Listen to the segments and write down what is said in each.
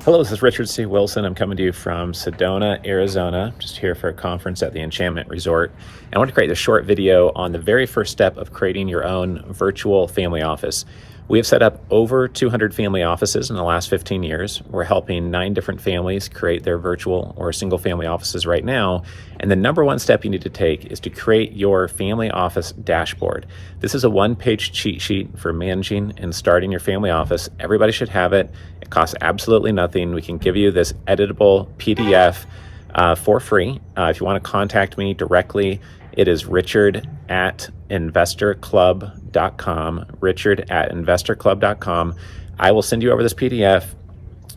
Hello, this is Richard C. Wilson. I'm coming to you from Sedona, Arizona, just here for a conference at the Enchantment Resort. And I want to create a short video on the very first step of creating your own virtual family office. We have set up over 200 family offices in the last 15 years. We're helping 9 different families create their virtual or single family offices right now. And the number one step you need to take is to create your family office dashboard. This is a one-page cheat sheet for managing and starting your family office. Everybody should have it. It costs absolutely nothing. We can give you this editable PDF for free. If you want to contact me directly, it is richard@investorclub.com, richard@investorclub.com. I will send you over this PDF.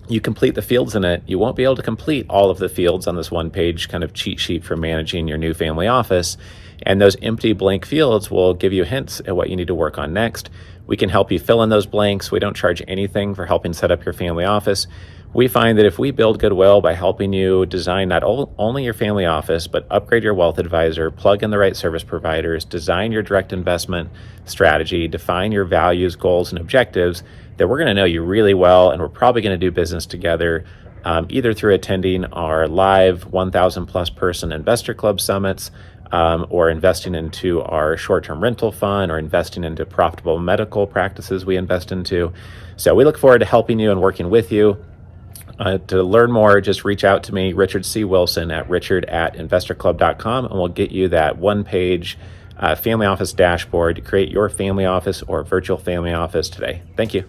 You complete the fields in it. You won't be able to complete all of the fields on this one-page kind of cheat sheet for managing your new family office. And those empty blank fields will give you hints at what you need to work on next. We can help you fill in those blanks. We don't charge anything for helping set up your family office. We find that if we build goodwill by helping you design not only your family office, but upgrade your wealth advisor, plug in the right service providers, design your direct investment strategy, define your values, goals, and objectives, that we're going to know you really well, and we're probably going to do business together, either through attending our live 1,000 plus person investor club summits, or investing into our short-term rental fund, or investing into profitable medical practices we invest into. So we look forward to helping you and working with you. To learn more, just reach out to me, Richard C. Wilson, at richard@investorclub.com, and we'll get you that one-page family office dashboard to create your family office or virtual family office today. Thank you.